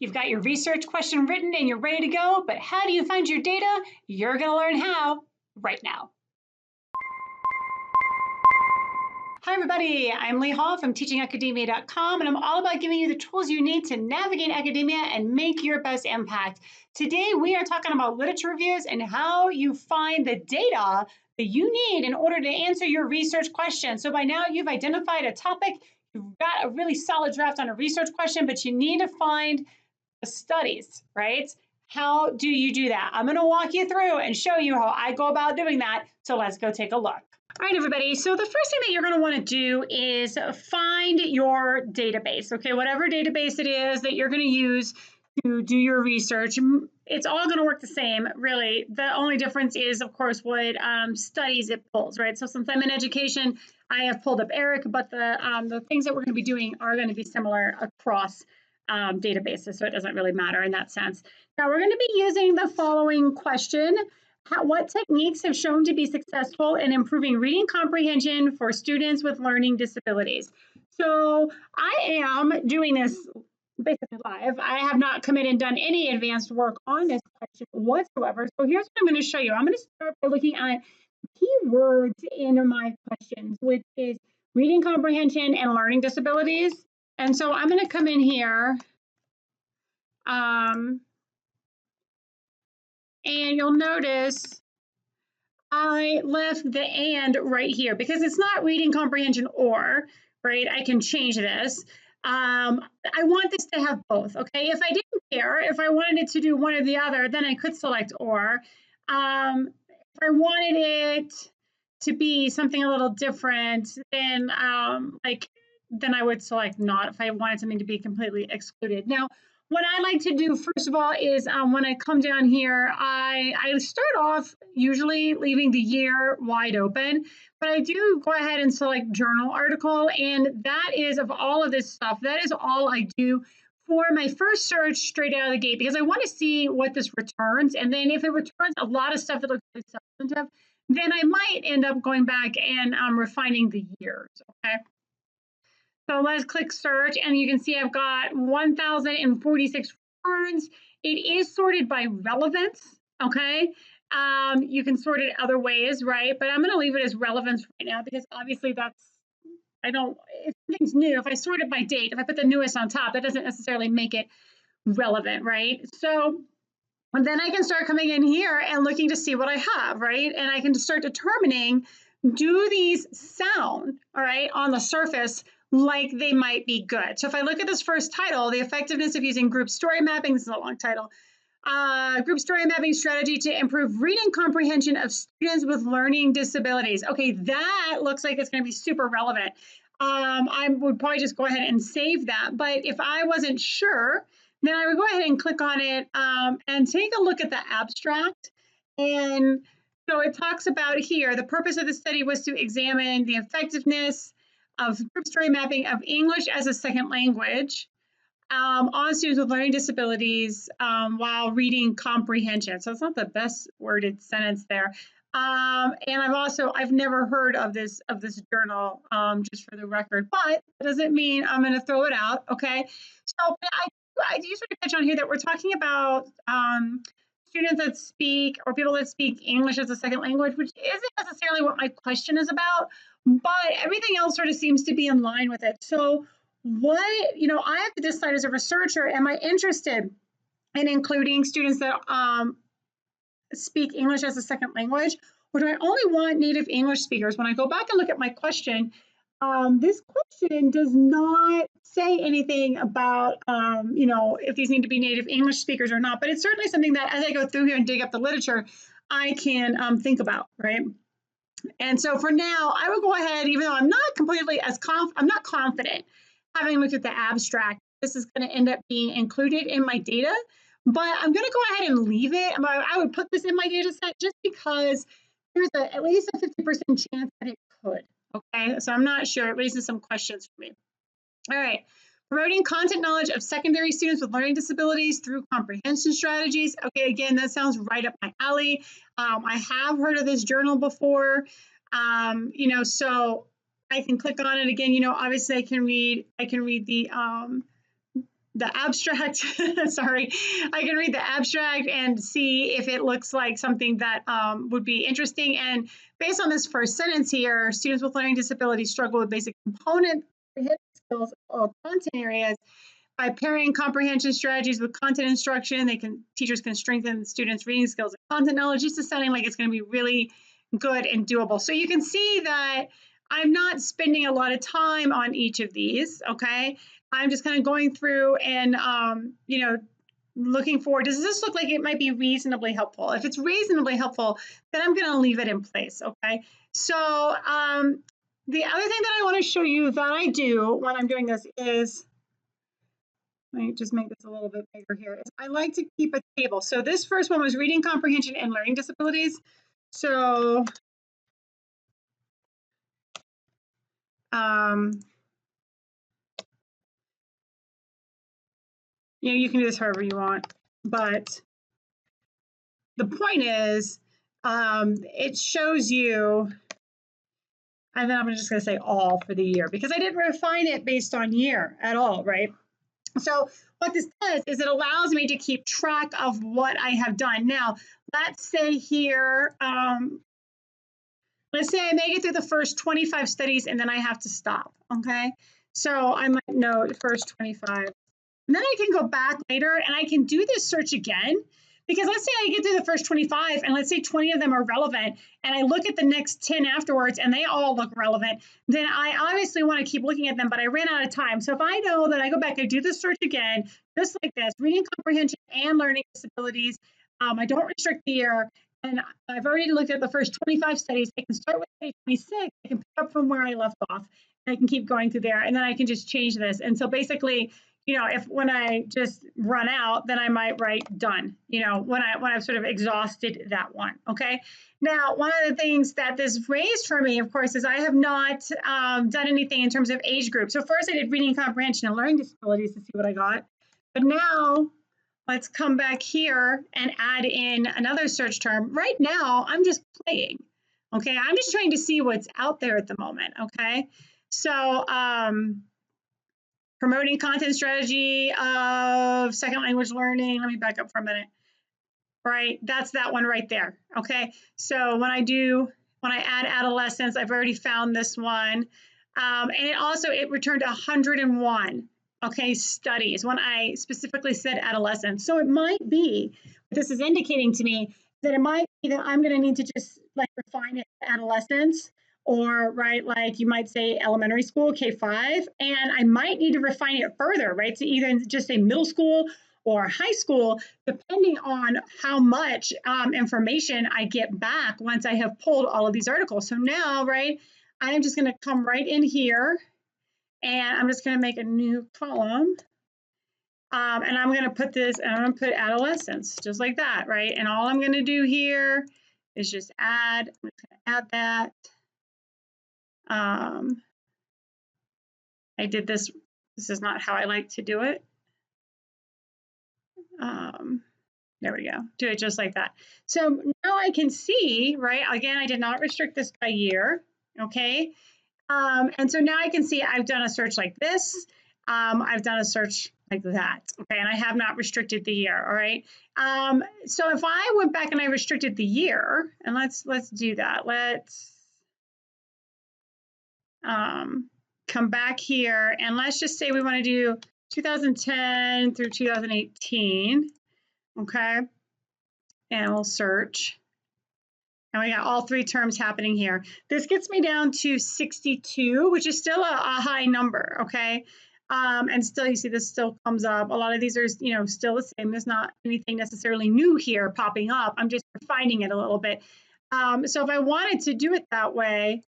You've got your research question written and you're ready to go, but how do you find your data? You're going to learn how right now. Hi everybody, I'm Leigh Hall from teachingacademia.com, and I'm all about giving you the tools you need to navigate academia and make your best impact. Today we are talking about literature reviews and how you find the data that you need in order to answer your research question. So by now you've identified a topic, you've got a really solid draft on a research question, but you need to find the studies, right? How do you do that? I'm going to walk you through and show you how I go about doing that. So let's go take a look. All right, everybody. So the first thing that you're going to want to do is find your database, okay? Whatever database it is that you're going to use to do your research, it's all going to work the same, really. The only difference is, of course, what studies it pulls, right? So since I'm in education, I have pulled up ERIC, but the things that we're going to be doing are going to be similar across databases, so it doesn't really matter in that sense. Now, we're going to be using the following question. What techniques have shown to be successful in improving reading comprehension for students with learning disabilities? So I am doing this basically live. I have not come in and done any advanced work on this question whatsoever. So here's what I'm going to show you. I'm going to start by looking at keywords in my questions, which is reading comprehension and learning disabilities. And so I'm going to come in here. And you'll notice I left the and right here because it's not reading comprehension or, right? I can change this. I want this to have both, okay? If I didn't care, if I wanted it to do one or the other, then I could select or. If I wanted it to be something a little different, then then I would select not if I wanted something to be completely excluded. Now, what I like to do, first of all, is when I come down here, I start off usually leaving the year wide open, but I do go ahead and select journal article, and that is, of all of this stuff, that is all I do for my first search straight out of the gate, because I want to see what this returns, and then if it returns a lot of stuff that looks really substantive, then I might end up going back and refining the years, okay? So let's click search, and you can see I've got 1,046 returns. It is sorted by relevance, okay? You can sort it other ways, right? But I'm going to leave it as relevance right now because obviously if something's new, if I sort it by date, if I put the newest on top, that doesn't necessarily make it relevant, right? So then I can start coming in here and looking to see what I have, right? And I can start determining, do these sound, all right, on the surface like they might be good? So if I look at this first title, the effectiveness of using group story mapping, this is a long title, group story mapping strategy to improve reading comprehension of students with learning disabilities. Okay, that looks like it's going to be super relevant. I would probably just go ahead and save that. But if I wasn't sure, then I would go ahead and click on it and take a look at the abstract. And so it talks about here, the purpose of the study was to examine the effectiveness of group story mapping of English as a second language on students with learning disabilities while reading comprehension. So it's not the best worded sentence there. And I've never heard of this journal, just for the record, but it doesn't mean I'm going to throw it out. Okay. So I do sort of catch on here that we're talking about students that speak or people that speak English as a second language, which isn't necessarily what my question is about, but everything else sort of seems to be in line with it. So I have to decide as a researcher, am I interested in including students that speak English as a second language, or do I only want native English speakers? When I go back and look at my question, this question does not say anything about, if these need to be native English speakers or not, but it's certainly something that as I go through here and dig up the literature, I can think about, right? And so for now, I will go ahead, even though I'm not completely I'm not confident, having looked at the abstract, this is going to end up being included in my data, but I'm going to go ahead and leave it. I would put this in my data set just because there's at least a 50% chance that it could. Okay, so I'm not sure. It raises some questions for me. All right, promoting content knowledge of secondary students with learning disabilities through comprehension strategies. Okay, again, that sounds right up my alley. I have heard of this journal before, so I can click on it again. Obviously I can read the the abstract. Sorry, I can read the abstract and see if it looks like something that would be interesting. And based on this first sentence here, students with learning disabilities struggle with basic component skills or content areas. By pairing comprehension strategies with content instruction, teachers can strengthen students' reading skills and content knowledge. Just sounding like it's going to be really good and doable. So you can see that I'm not spending a lot of time on each of these. Okay, I'm just kind of going through and looking for, does this look like it might be reasonably helpful? If it's reasonably helpful, then I'm going to leave it in place. Okay, so the other thing that I want to show you that I do when I'm doing this is, let me just make this a little bit bigger here, is I like to keep a table. So this first one was reading comprehension and learning disabilities. So you can do this however you want, but the point is, it shows you, and then I'm just going to say all for the year because I didn't refine it based on year at all, right? So what this does is it allows me to keep track of what I have done. Now, let's say here, let's say I make it through the first 25 studies and then I have to stop, okay? So I might note the first 25. And then I can go back later and I can do this search again, because let's say I get through the first 25 and let's say 20 of them are relevant and I look at the next 10 afterwards and they all look relevant, then I obviously want to keep looking at them, but I ran out of time. So if I know that I go back, I do the search again, just like this, reading comprehension and learning disabilities, I don't restrict the year, and I've already looked at the first 25 studies. I can start with study 26, I can pick up from where I left off, and I can keep going through there, and then I can just change this. And so basically, if when I just run out, then I might write done, when I've sort of exhausted that one. Okay. Now, one of the things that this raised for me, of course, is I have not done anything in terms of age group. So first I did reading comprehension and learning disabilities to see what I got. But now let's come back here and add in another search term. Right now, I'm just playing. Okay. I'm just trying to see what's out there at the moment. Okay. So, promoting content strategy of second language learning. Let me back up for a minute. Right, that's that one right there. Okay, so when I add adolescents, I've already found this one. And it returned 101, okay, studies when I specifically said adolescents. So it might be, what this is indicating to me, that it might be that I'm going to need to just like refine it to adolescents, or right, like you might say elementary school, K-5, and I might need to refine it further, right, to either just say middle school or high school, depending on how much information I get back once I have pulled all of these articles. So now, right, I'm just going to come right in here and I'm just going to make a new column. And I'm going to put this, and I'm going to put adolescents, just like that, right? And all I'm going to do here is just add, I'm just going to add that. I did this. This is not how I like to do it. There we go. Do it just like that. So now I can see, right? Again, I did not restrict this by year. Okay. And so now I can see I've done a search like this. I've done a search like that. Okay. And I have not restricted the year. All right. So if I went back and I restricted the year, and let's do that. Let's come back here and let's just say we want to do 2010 through 2018. Okay. And we'll search. And we got all three terms happening here. This gets me down to 62, which is still a high number, okay? And still, you see this still comes up. A lot of these are, still the same. There's not anything necessarily new here popping up. I'm just refining it a little bit. So if I wanted to do it that way,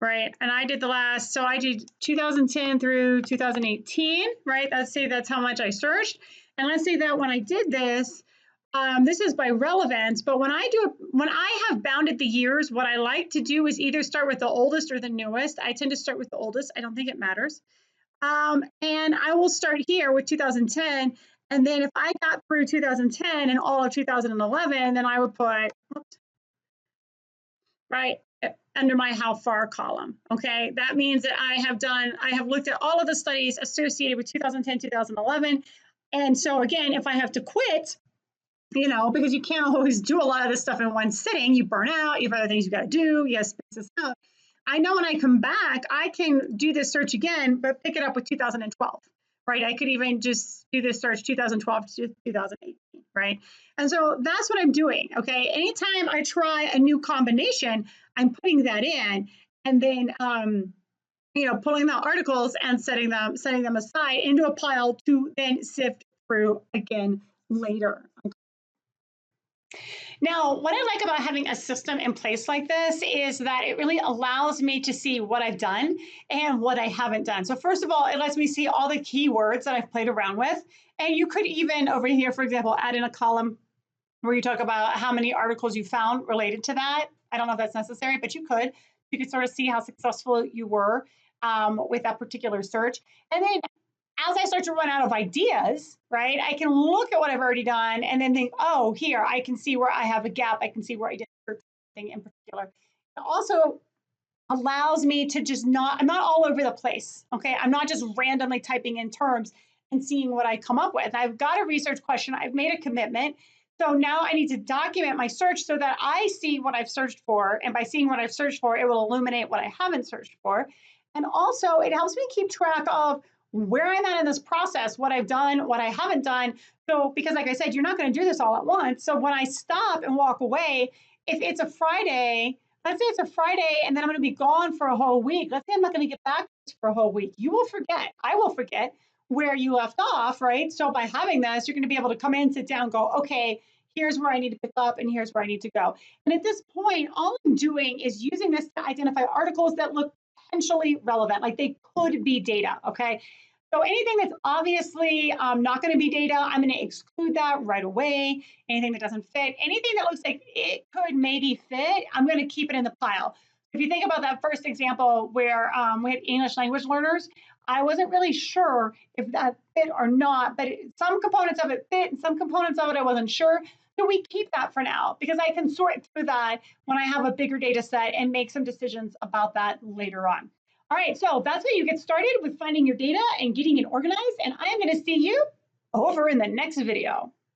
right, and I did so I did 2010 through 2018, right? Let's say that's how much I searched. And let's say that when I did this, this is by relevance, but when I have bounded the years, what I like to do is either start with the oldest or the newest. I tend to start with the oldest. I don't think it matters. And I will start here with 2010. And then if I got through 2010 and all of 2011, then I would put, right, under my how far column. Okay, that means that I have looked at all of the studies associated with 2010, 2011. And so again, if I have to quit, because you can't always do a lot of this stuff in one sitting, you burn out, you have other things you got to do, you got to space this out. I know when I come back, I can do this search again, but pick it up with 2012, right? I could even just do this search 2012 to 2018, right? And so that's what I'm doing, okay? Anytime I try a new combination, I'm putting that in, and then pulling the articles and setting them aside into a pile to then sift through again later. Now, what I like about having a system in place like this is that it really allows me to see what I've done and what I haven't done. So first of all, it lets me see all the keywords that I've played around with. And you could even over here, for example, add in a column where you talk about how many articles you found related to that. I don't know if that's necessary, but you could. You could sort of see how successful you were with that particular search. And then as I start to run out of ideas, right, I can look at what I've already done and then think, oh, here, I can see where I have a gap. I can see where I did something in particular. It also allows me to I'm not all over the place, okay? I'm not just randomly typing in terms and seeing what I come up with. I've got a research question. I've made a commitment. So now I need to document my search so that I see what I've searched for. And by seeing what I've searched for, it will illuminate what I haven't searched for. And also, it helps me keep track of where I'm at in this process, what I've done, what I haven't done. So, because like I said, you're not going to do this all at once. So when I stop and walk away, if it's a Friday, let's say it's a Friday and then I'm going to be gone for a whole week. Let's say I'm not going to get back for a whole week. You will forget. I will forget where you left off, right? So by having this, you're going to be able to come in, sit down, go, okay, here's where I need to pick up and here's where I need to go. And at this point, all I'm doing is using this to identify articles that look potentially relevant, like they could be data, okay? So anything that's obviously not going to be data, I'm going to exclude that right away. Anything that doesn't fit, anything that looks like it could maybe fit, I'm going to keep it in the pile. If you think about that first example where we had English language learners, I wasn't really sure if that fit or not, but some components of it fit and some components of it I wasn't sure. So we keep that for now because I can sort through that when I have a bigger data set and make some decisions about that later on. All right, so that's how you get started with finding your data and getting it organized. And I'm going to see you over in the next video.